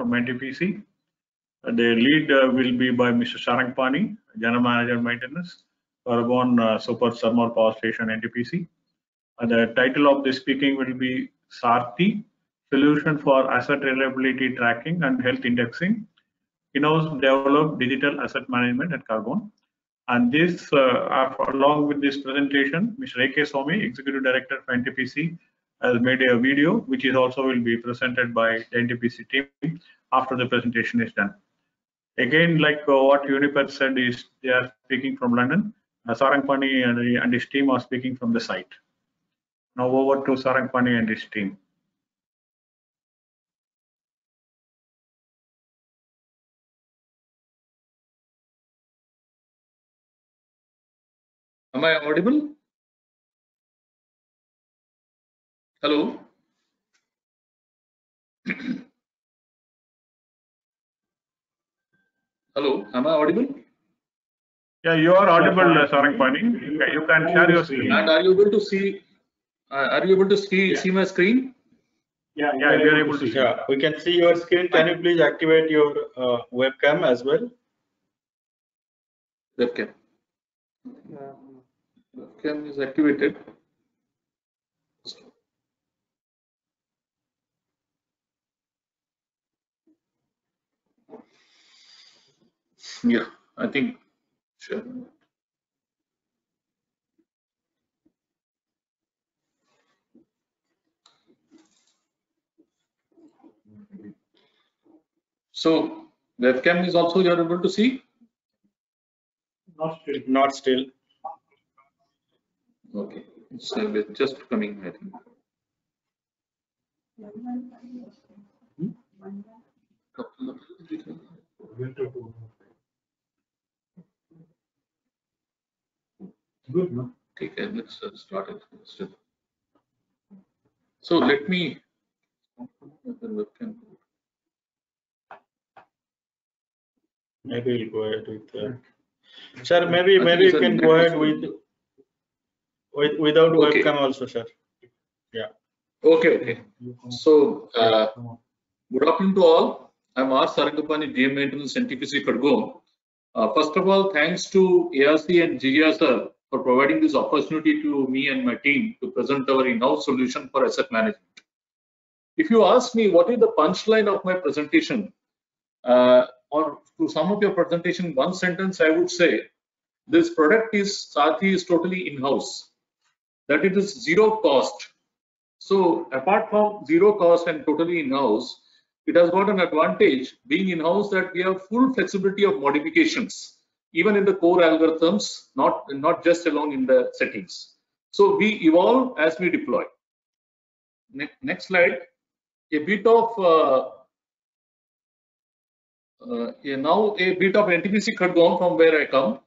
from NTPC. The lead will be by Mr. Sarang Pani, General Manager Maintenance, Khargone Super Thermal Power Station, NTPC. The title of the speaking will be SARTI, Solution for Asset Reliability Tracking and Health Indexing, in-house developed digital asset management at Khargone. And this, along with this presentation, Mr. A.K. Swamy, Executive Director for NTPC, has made a video, which is also will be presented by the NTPC team after the presentation is done. Again, like what Uniper said, is they are speaking from London. Sarang Pani and his team are speaking from the site. Now over to Sarang Pani and his team. Am I audible? Hello? Hello, am I audible? Yeah, you are audible, Sarang Pani. You can share your screen. And are you able to see? Are you able to see my screen? Yeah, we are able to see. Yeah, we can see your screen. Can you please activate your webcam as well? Webcam. Webcam is activated. Yeah, I think sure. So webcam is also you are able to see? Not still. Not still. Okay, it's just coming, I think. Good, no? Okay, let's start it. So let me open webcam. Maybe we'll go ahead with. Sir, maybe you can go ahead without Okay. webcam also, sir. Yeah. Okay. So good afternoon to all. I'm R. Sarangapani, GM Maintenance, NTPC Khargone. First of all, thanks to ARC and GGR sir for providing this opportunity to me and my team to present our in-house solution for asset management. If you ask me what is the punchline of my presentation, or to sum up your presentation in one sentence, I would say this product is SARTI is totally in-house, that it is zero cost. So apart from zero cost and totally in-house, it has got an advantage being in-house that we have full flexibility of modifications, even in the core algorithms, not just alone in the settings. So we evolve as we deploy. Next slide. A bit of now a bit of NTPC Khargone from where I come.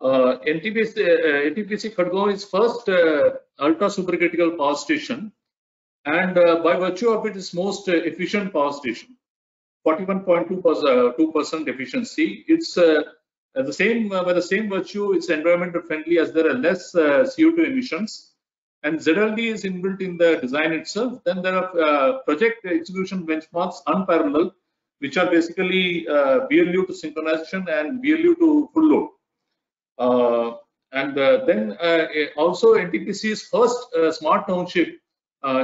NTPC Khargone is first ultra supercritical power station, and by virtue of it is most efficient power station. 41.2% efficiency. It's the same by the same virtue. It's environmental friendly as there are less CO2 emissions, and ZLD is inbuilt in the design itself. Then there are project execution benchmarks unparalleled, which are basically BLU to synchronization and BLU to full load. Then also NTPC's first smart township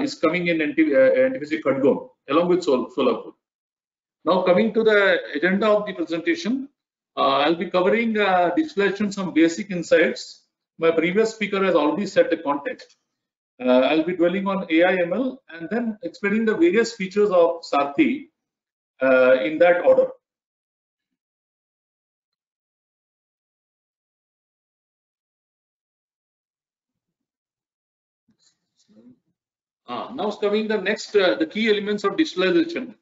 is coming in NTPC Khargone along with Solapur. Now coming to the agenda of the presentation, I'll be covering digitalization, some basic insights. My previous speaker has already set the context. I'll be dwelling on AI ML and then explaining the various features of SARTI in that order. Now coming the next, the key elements of digitalization.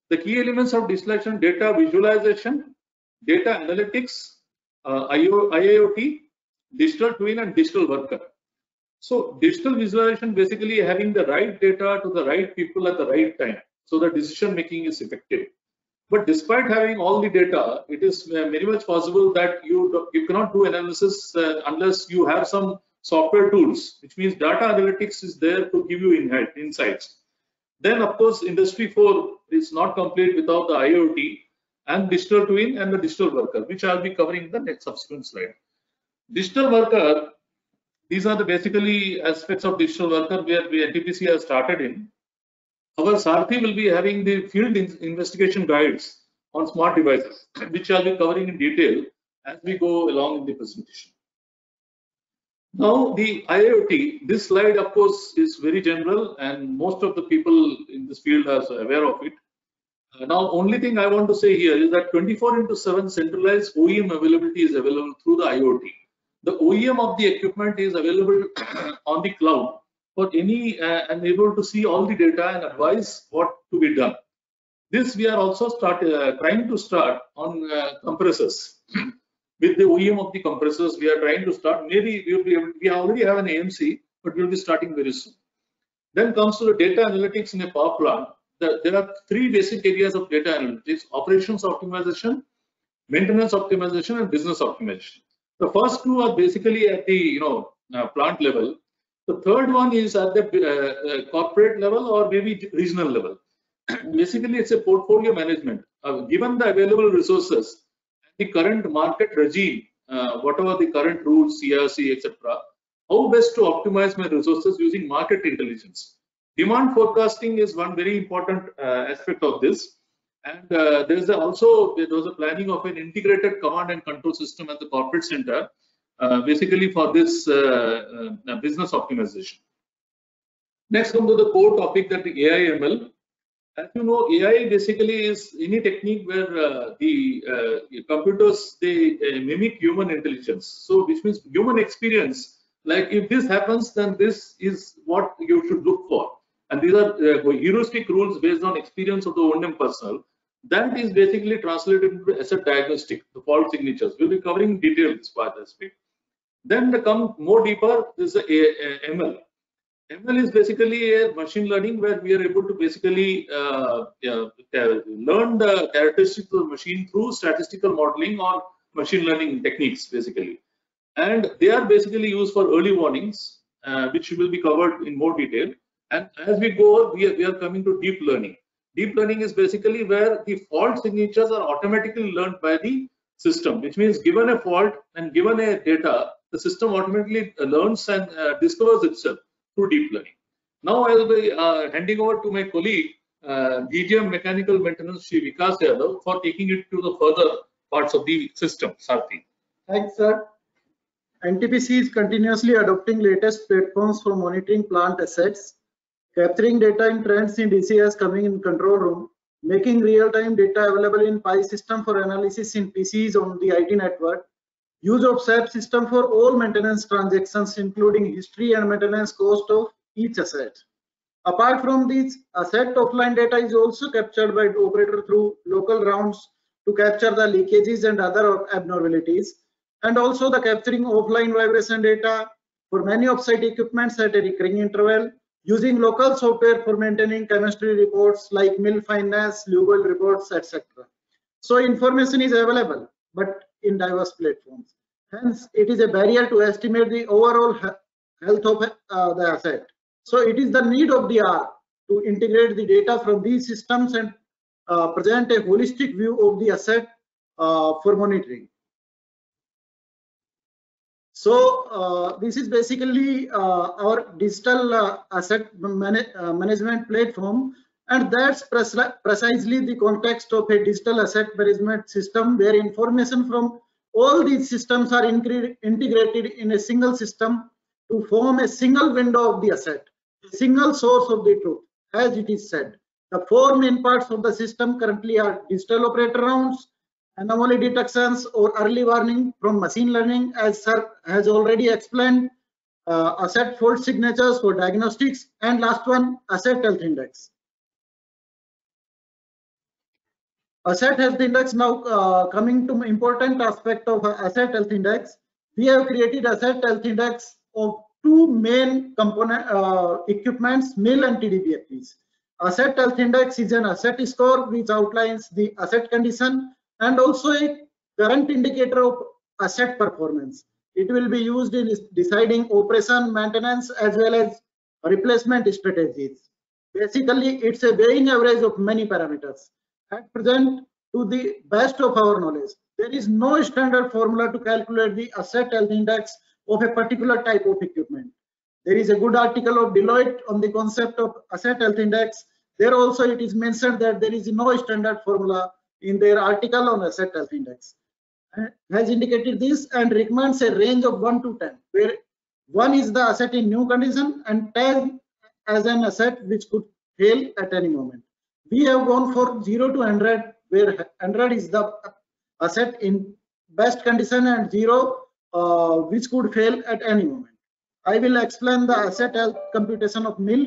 The key elements of digitalization: data visualization, data analytics, IIoT, digital twin, and digital worker. So digital visualization basically having the right data to the right people at the right time, so the decision making is effective. But despite having all the data, it is very much possible that you cannot do analysis unless you have some software tools, which means data analytics is there to give you insights. Then of course Industry 4 is not complete without the IoT and digital twin and the digital worker, which I'll be covering in the next subsequent slide. Digital worker, these are the basically aspects of digital worker where NTPC has started in. Our Sarthi will be having the field investigation guides on smart devices, which I'll be covering in detail as we go along in the presentation. Now the IoT, this slide of course is very general and most of the people in this field are aware of it. Now only thing I want to say here is that 24/7 centralized OEM availability is available through the IoT. The OEM of the equipment is available on the cloud for any and able to see all the data and advise what to be done. This we are also trying to start on compressors. With the OEM of the compressors, we are trying to start. Maybe we will be able to, we already have an AMC, but we'll be starting very soon. Then comes to the data analytics in a power plant. There are three basic areas of data analytics: operations optimization, maintenance optimization, and business optimization. The first two are basically at the plant level. The third one is at the corporate level or maybe regional level. Basically, it's a portfolio management. Given the available resources, the current market regime, whatever the current rules, CRC, etc., how best to optimize my resources using market intelligence. Demand forecasting is one very important aspect of this. And there was a planning of an integrated command and control system at the corporate center, basically for this business optimization. Next, come to the core topic, that the AI ML. As you know, AI basically is any technique where the computers, they mimic human intelligence. So which means human experience, like if this happens, then this is what you should look for. And these are heuristic rules based on experience of the O&M personnel. That is basically translated into asset diagnostic, the fault signatures. We'll be covering detail this part aspect. Then to come more deeper, this is ML. ML is basically a machine learning where we are able to basically learn the characteristics of the machine through statistical modeling or machine learning techniques, basically. And they are basically used for early warnings, which will be covered in more detail. And as we go, we are coming to deep learning. Deep learning is basically where the fault signatures are automatically learned by the system, which means given a fault and given a data, the system automatically learns and discovers itself through deep learning. Now I will be handing over to my colleague, DGM Mechanical Maintenance, Shri Vikas Yadav, for taking it to the further parts of the system. Sarthi. Thanks, sir. NTPC is continuously adopting latest platforms for monitoring plant assets, capturing data in trends in DCS coming in control room, making real-time data available in PI system for analysis in PCs on the IT network, use of SAP system for all maintenance transactions, including history and maintenance cost of each asset. Apart from this, asset offline data is also captured by the operator through local rounds to capture the leakages and other abnormalities, and also the capturing offline vibration data for many offsite equipments at a recurring interval, using local software for maintaining chemistry reports like mill fineness, Lugol reports, etc. So information is available, but in diverse platforms. Hence, it is a barrier to estimate the overall health of the asset. So it is the need of the hour to integrate the data from these systems and present a holistic view of the asset for monitoring. So this is basically our digital asset management platform, and that's precisely the context of a digital asset management system where information from all these systems are integrated in a single system to form a single window of the asset, a single source of the truth. As it is said, the four main parts of the system currently are digital operator rounds, anomaly detections or early warning from machine learning, as sir has already explained, asset fault signatures for diagnostics, and last one, asset health index. Asset health index, now coming to important aspect of asset health index, we have created asset health index of two main component equipments, mill and TDBFPs. Asset health index is an asset score which outlines the asset condition and also a current indicator of asset performance. It will be used in deciding operation, maintenance, as well as replacement strategies. Basically, it's a weighing average of many parameters. At present, to the best of our knowledge, there is no standard formula to calculate the asset health index of a particular type of equipment. There is a good article of Deloitte on the concept of asset health index. There also it is mentioned that there is no standard formula in their article on asset health index. Has indicated this and recommends a range of 1 to 10, where 1 is the asset in new condition and 10 as an asset which could fail at any moment. We have gone for 0 to 100, where 100 is the asset in best condition and 0 which could fail at any moment. I will explain the asset health computation of mill.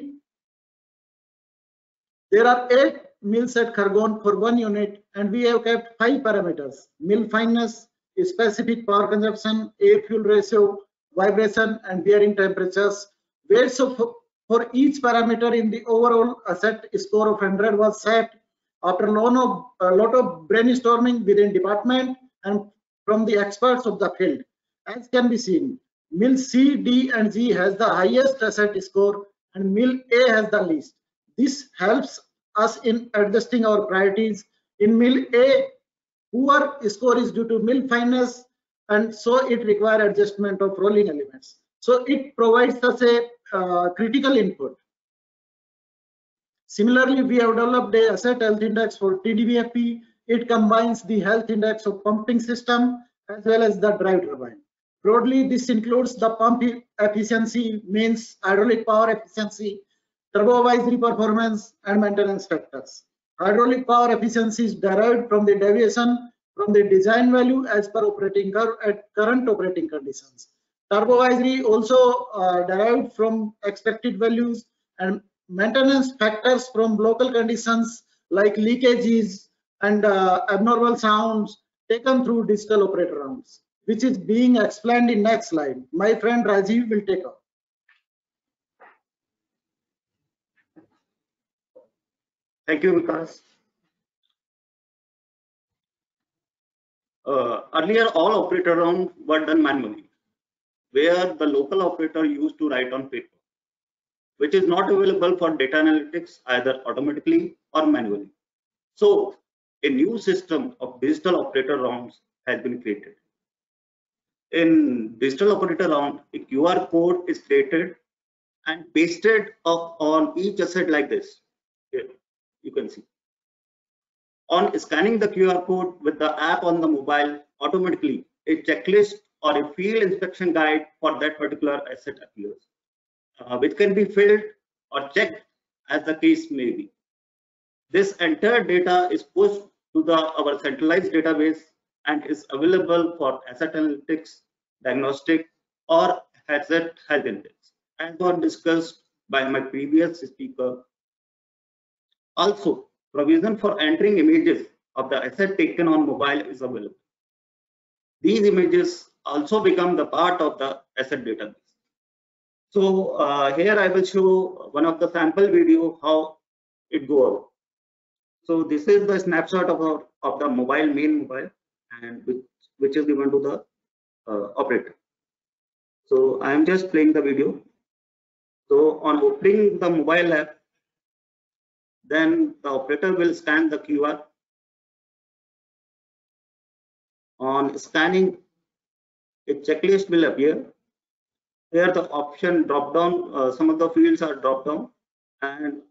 There are 8 mills at Khargone for 1 unit, and we have kept 5 parameters: mill fineness, specific power consumption, air fuel ratio, vibration, and bearing temperatures. Weights for each parameter in the overall asset score of 100 was set after a lot of brainstorming within department and from the experts of the field. As can be seen, mill C, D, and G has the highest asset score, and mill A has the least. This helps us in adjusting our priorities. In mill A, poor score is due to mill fineness, and so it requires adjustment of rolling elements. So it provides us a critical input. Similarly, we have developed a asset health index for TDBFP. It combines the health index of pumping system as well as the drive turbine. Broadly, this includes the pump efficiency, means hydraulic power efficiency, turbovisory performance, and maintenance factors. Hydraulic power efficiency is derived from the deviation from the design value as per operating curve at current operating conditions. Turbovisory also derived from expected values, and maintenance factors from local conditions like leakages and abnormal sounds taken through digital operator rounds, which is being explained in next slide. My friend Rajiv will take up. Thank you, Vikas. Earlier, all operator rounds were done manually, where the local operator used to write on paper, which is not available for data analytics either automatically or manually. So a new system of digital operator rounds has been created. In digital operator round, a QR code is created and pasted on each asset like this. Here, you can see. On scanning the QR code with the app on the mobile, automatically a checklist or a field inspection guide for that particular asset appears, which can be filled or checked as the case may be. This entire data is pushed to our centralized database and is available for asset analytics, diagnostic, or asset health index, as was discussed by my previous speaker. Also, provision for entering images of the asset taken on mobile is available. These images also become the part of the asset database. So here I will show one of the sample video how it go out. So this is the snapshot of the main mobile, and which is given to the operator. So I am just playing the video. So on opening the mobile app, then the operator will scan the QR. On scanning, a checklist will appear. Here the option drop down, some of the fields are drop down, and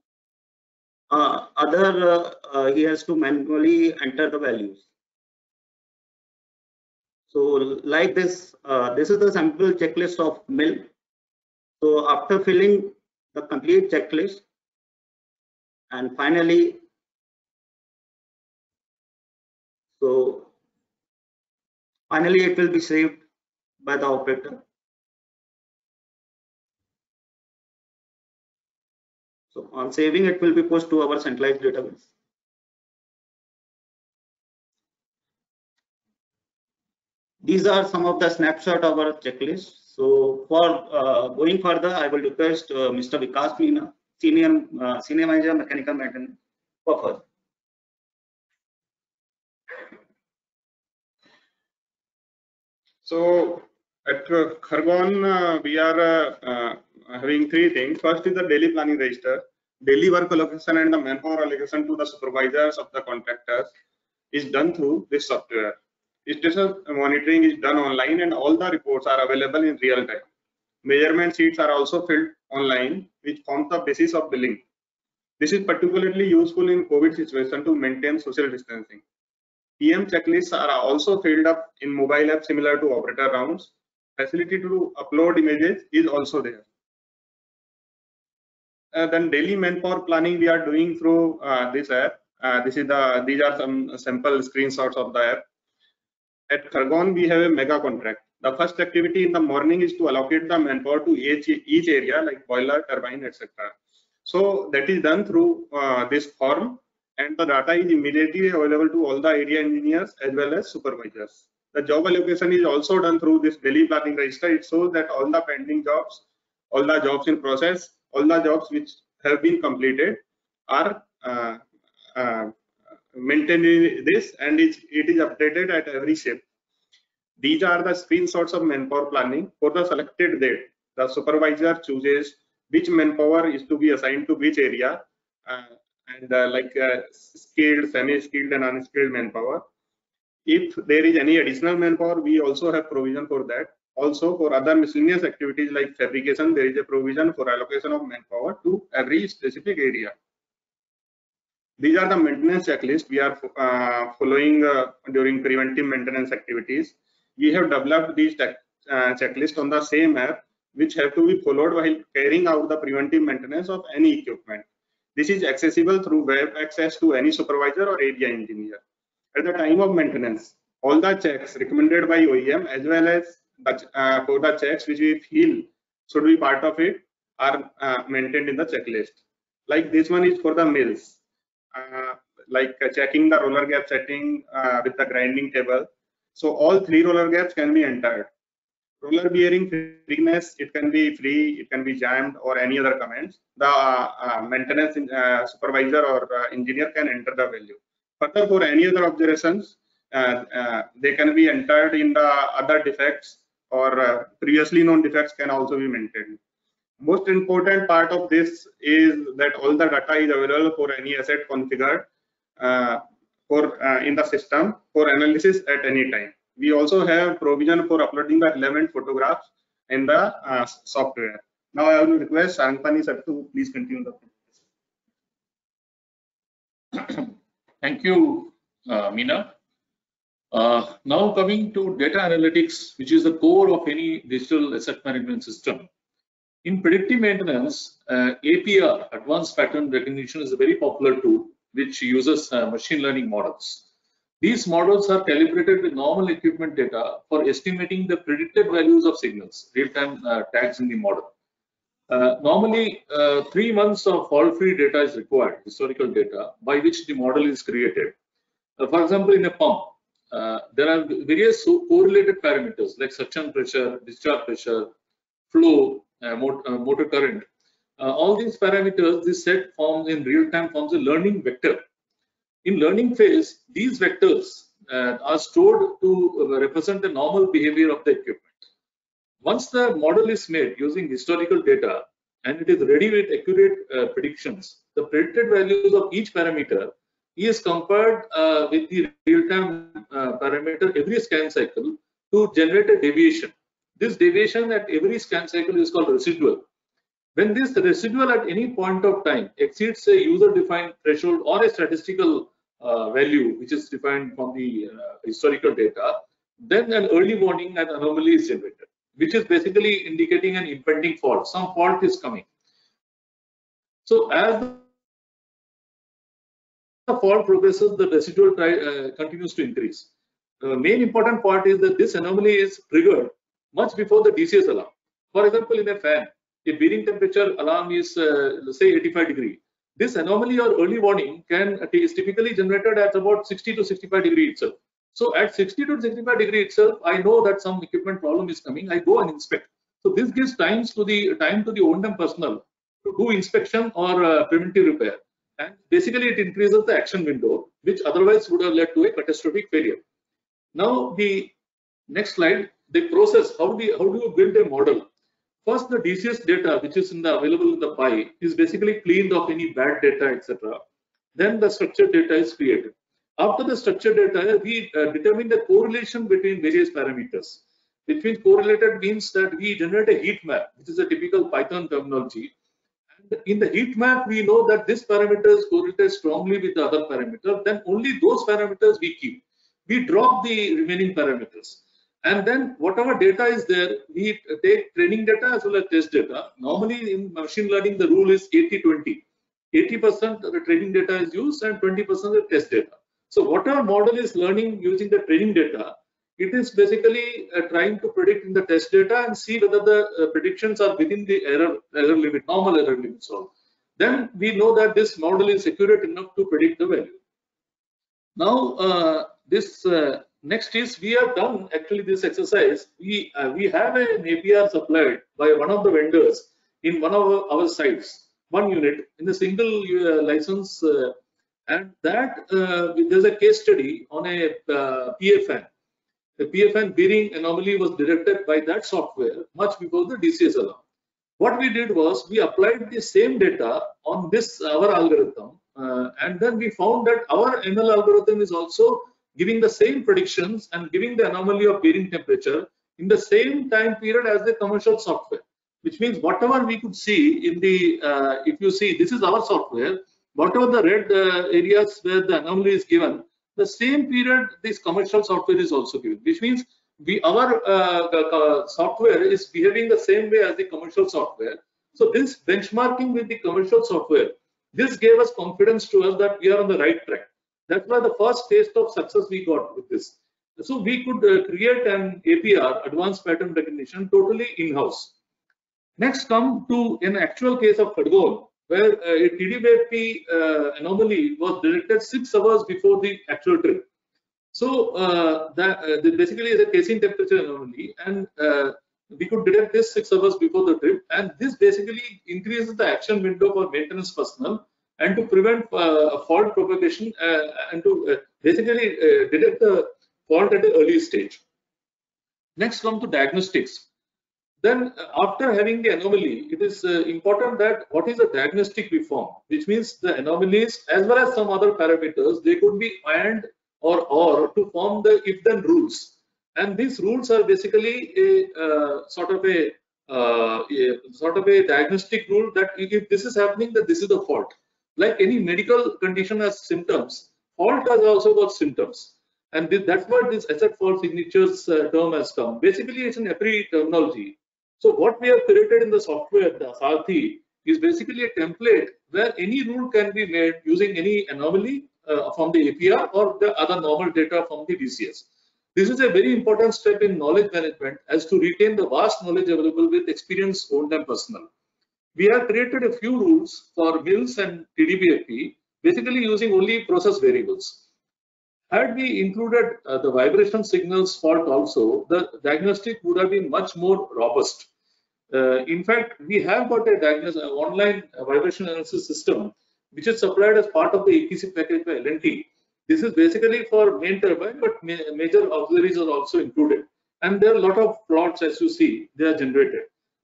he has to manually enter the values. So like this, this is the sample checklist of mill. So after filling the complete checklist, and finally, it will be saved by the operator. So on saving, it will be pushed to our centralized database. These are some of the snapshot of our checklist. So for going further, I will request Mr. Vikas Meena, Senior Manager Mechanical Maintenance, for further. So at Khargone, we are having 3 things. First is the daily planning register. daily work allocation and the manpower allocation to the supervisors of the contractors is done through this software. Status monitoring is done online and all the reports are available in real time. Measurement sheets are also filled online, which forms the basis of billing. This is particularly useful in COVID situation to maintain social distancing. PM checklists are also filled up in mobile app similar to operator rounds. Facility to upload images is also there. Then daily manpower planning we are doing through this app. These are some sample screenshots of the app. At Khargone, we have a mega contract. The first activity in the morning is to allocate the manpower to each area like boiler, turbine, etc. So that is done through this form, and the data is immediately available to all the area engineers as well as supervisors. The job allocation is also done through this daily planning register. It shows that all the pending jobs, all the jobs in process, all the jobs which have been completed are maintained in this, and it is updated at every shift. These are the screenshots of manpower planning. For the selected date, the supervisor chooses which manpower is to be assigned to which area, skilled, semi-skilled and unskilled manpower. If there is any additional manpower, we also have provision for that. Also, for other miscellaneous activities like fabrication, there is a provision for allocation of manpower to every specific area. These are the maintenance checklists we are following during preventive maintenance activities. We have developed these checklists on the same app, which have to be followed while carrying out the preventive maintenance of any equipment. This is accessible through web access to any supervisor or area engineer. At the time of maintenance, all the checks recommended by OEM as well as for the checks which we feel should be part of it are maintained in the checklist. Like this one is for the mills, checking the roller gap setting with the grinding table. So all 3 roller gaps can be entered. Roller bearing freeness, it can be free, it can be jammed, or any other comments. The maintenance supervisor or engineer can enter the value. Further, for any other observations, they can be entered in the other defects, or previously known defects can also be maintained. Most important part of this is that all the data is available for any asset configured in the system for analysis at any time. We also have provision for uploading the relevant photographs in the software. Now I will request Sarangpani sir to please continue the presentation. Thank you, Meena. Now coming to data analytics, which is the core of any digital asset management system. In predictive maintenance, APR, Advanced Pattern Recognition, is a very popular tool which uses machine learning models. These models are calibrated with normal equipment data for estimating the predicted values of signals, real-time tags in the model. Normally, 3 months of fault-free data is required, historical data, by which the model is created. For example, in a pump, there are various correlated parameters like suction pressure, discharge pressure, flow, motor current. All these parameters, this set forms in real-time forms a learning vector. In learning phase, these vectors are stored to represent the normal behavior of the equipment. Once the model is made using historical data and it is ready with accurate predictions, the predicted values of each parameter is compared with the real-time parameter every scan cycle to generate a deviation. This deviation at every scan cycle is called residual. When this residual at any point of time exceeds a user-defined threshold or a statistical value which is defined from the historical data, then an early warning and anomaly is generated, which is basically indicating an impending fault. Some fault is coming. So as the fault progresses, the residual continues to increase. The main important part is that this anomaly is triggered much before the DCS alarm. For example, in a fan, a bearing temperature alarm is say 85 degree. This anomaly or early warning is typically generated at about 60 to 65 degree itself. So at 60 to 65 degree itself, I know that some equipment problem is coming. I go and inspect. So this gives time to the O&M personnel to do inspection or preventive repair. And basically, it increases the action window, which otherwise would have led to a catastrophic failure. Now, the next slide, the process. How do you build a model First, the DCS data, which is available in the PI, is basically cleaned of any bad data, etc. Then the structured data is created. After the structured data, we determine the correlation between various parameters. Which means correlated means that we generate a heat map, which is a typical Python terminology. And in the heat map, we know that this parameter is correlated strongly with the other parameter. Then only those parameters we keep. We drop the remaining parameters. And then whatever data is there, we take training data as well as test data. Normally in machine learning, the rule is 80-20. 80% of the training data is used and 20% of the test data. So whatever model is learning using the training data, it is basically trying to predict in the test data and see whether the predictions are within the error limit, normal error limit. So then we know that this model is accurate enough to predict the value. Now next is we have done actually this exercise. We have an APR supplied by one of the vendors in one of our sites, one unit in a single license, and that there's a case study on a PFN. The PFN bearing anomaly was detected by that software much before the DCS alarm. What we did was we applied the same data on this our algorithm, and then we found that our ML algorithm is also giving the same predictions and giving the anomaly of bearing temperature in the same time period as the commercial software. Which means whatever we could see in the, if you see, this is our software, whatever the red areas where the anomaly is given, the same period this commercial software is also given, which means our software is behaving the same way as the commercial software. So this benchmarking with the commercial software, this gave us confidence to us that we are on the right track. That's why the first taste of success we got with this. So we could create an APR, advanced pattern recognition, totally in-house. Next, come to an actual case of Khadgon, where a TDP anomaly was detected 6 hours before the actual trip. So that basically is a casein temperature anomaly, and we could detect this 6 hours before the trip, and this basically increases the action window for maintenance personnel and to prevent fault propagation and to basically detect the fault at the early stage. Next, come to diagnostics. Then after having the anomaly, it is important that what is the diagnostic we form, which means the anomalies as well as some other parameters, they could be and or to form the if-then rules. And these rules are basically a sort of a diagnostic rule that if this is happening, that this is the fault. Like any medical condition has symptoms, fault has also got symptoms. And that's why this asset fault signatures term has come. Basically, it's an EPRI terminology. So what we have created in the software, the Saarthi, is basically a template where any rule can be made using any anomaly from the APR or the other normal data from the DCS. This is a very important step in knowledge management as to retain the vast knowledge available with experienced own-time personnel. We have created a few rules for mills and TDP-FP, basically using only process variables. Had we included the vibration signals fault also, the diagnostic would have been much more robust. In fact, we have got a online vibration analysis system, which is supplied as part of the EPC package by L&T. This is basically for main turbine, but major auxiliaries are also included. And there are a lot of plots, as you see, they are generated.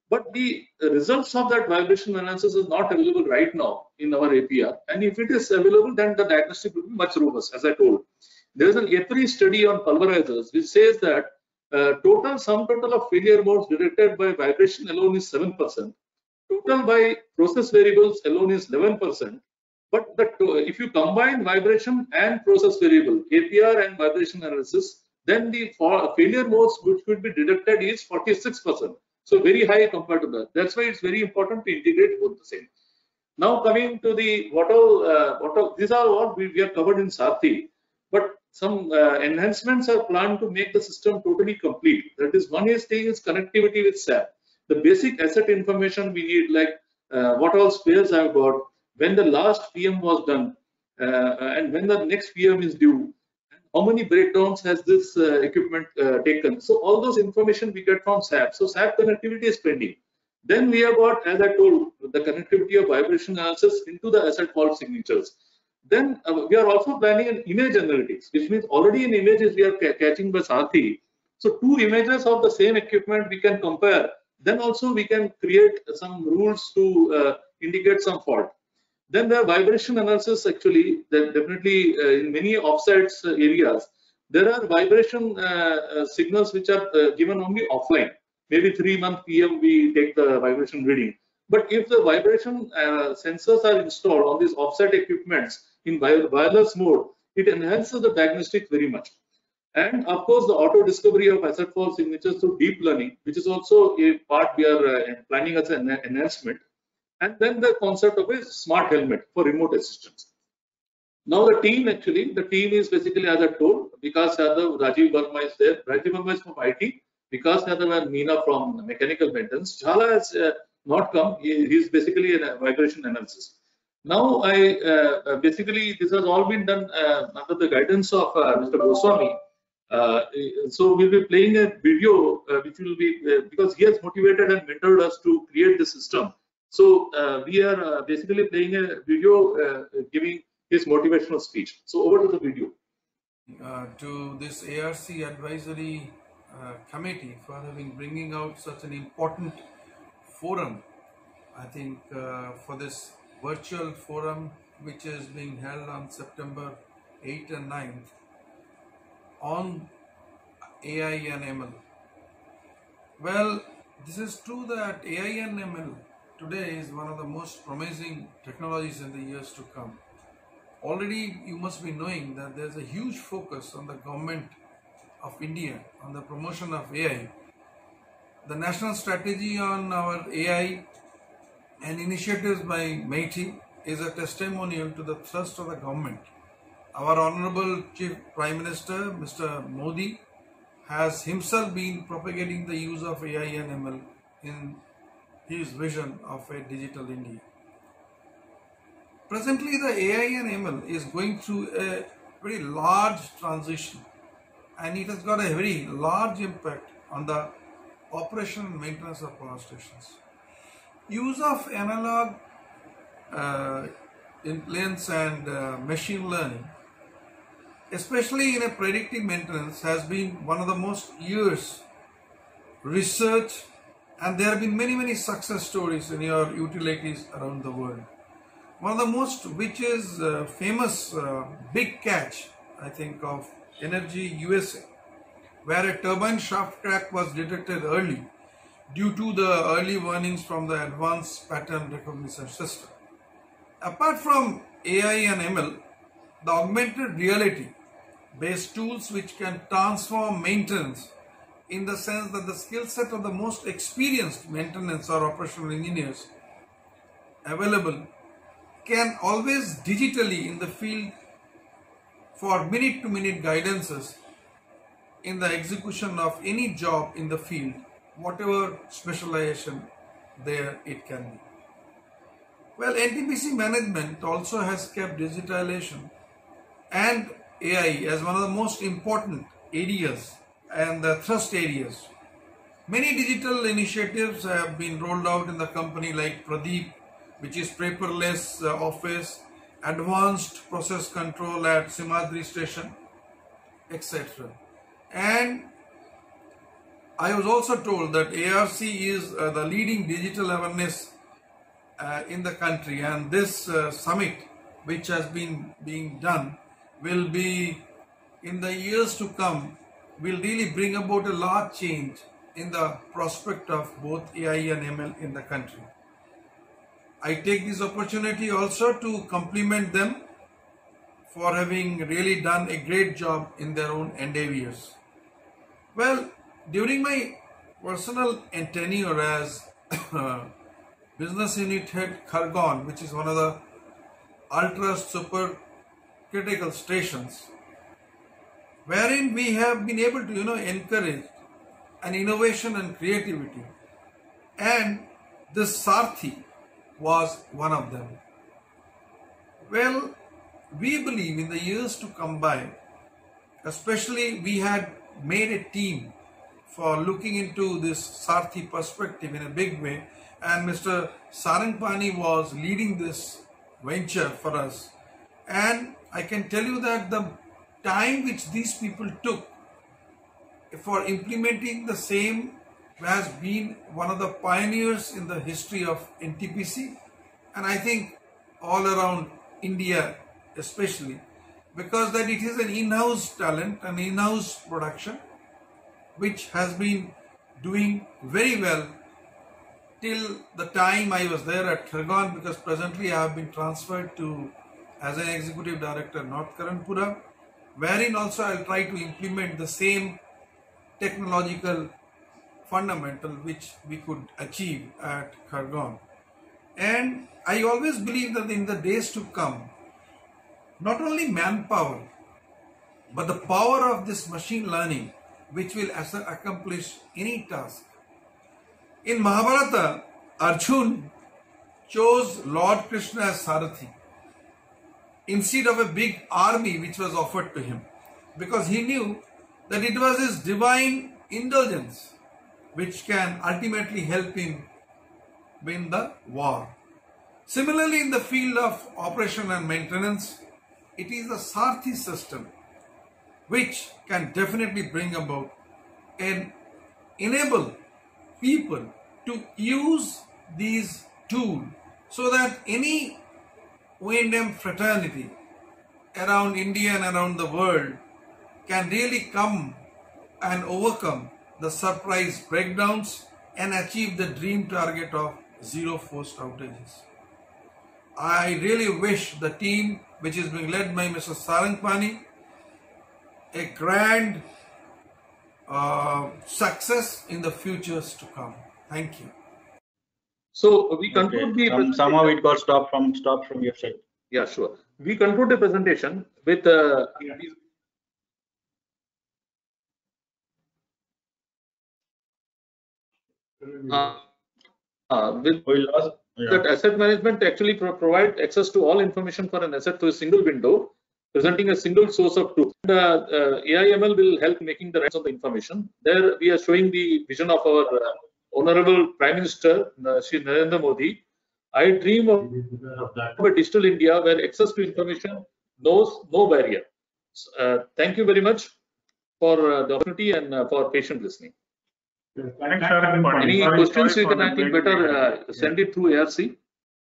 But the results of that vibration analysis is not available right now in our APR. And if it is available, then the diagnostic will be much robust, as I told. There is an EPRI study on pulverizers, which says that sum total of failure modes detected by vibration alone is 7%. Total by process variables alone is 11%. But if you combine vibration and process variable, APR and vibration analysis, then the failure modes which could be detected is 46%. So very high compared to that. That's why it's very important to integrate both the same. Now coming to the what all these are what we have covered in Saarthi, but some enhancements are planned to make the system totally complete. That is, one is connectivity with SAP. The basic asset information we need, like what all spares I've got, when the last PM was done, and when the next PM is due, and how many breakdowns has this equipment taken. So all those information we get from SAP. So SAP connectivity is pending. Then we have got, as I told, the connectivity of vibration analysis into the asset fault signatures. Then we are also planning an image analytics, which means already in images we are catching by Saarthi. So 2 images of the same equipment we can compare then also we can create some rules to indicate some fault. Then the vibration analysis, actually, that definitely in many offsites areas, there are vibration signals which are given only offline. Maybe 3-month PM we take the vibration reading. But if the vibration sensors are installed on these offsite equipments in wireless mode, it enhances the diagnostic very much. And of course, the auto discovery of asset fault signatures through deep learning, which is also a part we are planning as an enhancement. And then the concept of a smart helmet for remote assistance. Now the team is basically, as I told, Vikas Yadav, Rajiv Verma is there. Rajiv Verma is from IT, Vikas Yadav and Meena from mechanical maintenance. Jhala has not come. He is basically a vibration analysis. Now basically this has all been done under the guidance of Mr. Goswami. So we'll be playing a video which will be because he has motivated and mentored us to create the system. So we are basically playing a video giving his motivational speech. So over to the video. To this ARC advisory committee for having bringing out such an important forum. I think for this virtual forum which is being held on September 8th and 9th on AI and ML. Well, this is true that AI and ML today is one of the most promising technologies in the years to come. Already you must be knowing that there's a huge focus on the government of India on the promotion of AI. The national strategy on our AI and initiatives by MeitY is a testimonial to the thrust of the government. Our Honorable Chief Prime Minister, Mr. Modi, has himself been propagating the use of AI and ML in his vision of a digital India. Presently, the AI and ML is going through a very large transition, and it has got a very large impact on the operation and maintenance of power stations. Use of analog intelligence and machine learning, especially in a predictive maintenance, has been one of the most years research, and there have been many success stories in your utilities around the world. One of the most, which is famous big catch, I think, of Energy USA, where a turbine shaft crack was detected early due to the early warnings from the advanced pattern recognition system. Apart from AI and ML, the augmented reality based tools which can transform maintenance in the sense that the skill set of the most experienced maintenance or operational engineers available can always digitally in the field for minute-to-minute guidances in the execution of any job in the field, whatever specialization there it can be. Well, NTPC management also has kept digitalization and AI as one of the most important areas and the thrust areas. Many digital initiatives have been rolled out in the company like Pradeep, which is paperless office, advanced process control at Simadri station, etc. And I was also told that ARC is the leading digital awareness in the country, and this summit which has been being done will be in the years to come will really bring about a large change in the prospect of both AI and ML in the country. I take this opportunity also to compliment them for having really done a great job in their own endeavors. Well, during my personal tenure as business unit head Khargone, which is one of the ultra super critical stations, wherein we have been able to encourage an innovation and creativity, and this Sarthi was one of them. Well, we believe in the years to come by, especially we had made a team for looking into this Sarthi perspective in a big way, and Mr. Sarangpani was leading this venture for us. And I can tell you that the time which these people took for implementing the same has been one of the pioneers in the history of NTPC, and I think all around India especially, because that it is an in-house talent, an in-house production, which has been doing very well till the time I was there at Khargone, because presently I have been transferred to as an executive director North Karanpura, wherein also I'll try to implement the same technological fundamental which we could achieve at Khargone. And I always believe that in the days to come, not only manpower, but the power of this machine learning, which will accomplish any task. In Mahabharata, Arjun chose Lord Krishna as Sarathi instead of a big army which was offered to him, because he knew that it was his divine indulgence which can ultimately help him win the war. Similarly, in the field of operation and maintenance, it is the Sarathi system which can definitely bring about and enable people to use these tools so that any O&M fraternity around India and around the world can really come and overcome the surprise breakdowns and achieve the dream target of zero forced outages. I really wish the team, which is being led by Mr. Sarangpani, a grand success in the futures to come. Thank you. So we conclude the presentation. Somehow it got stopped from your side. Yeah, sure. We conclude the presentation with that asset management actually provide access to all information for an asset through a single window, presenting a single source of truth. AIML will help making the rights of the information. There we are showing the vision of our Honorable Prime Minister, Shri Narendra Modi. I dream of a digital India where access to information knows no barrier. Thank you very much for the opportunity and for patient listening. Thanks, Sarangpani. Any questions you can, I think, better send it through ARC.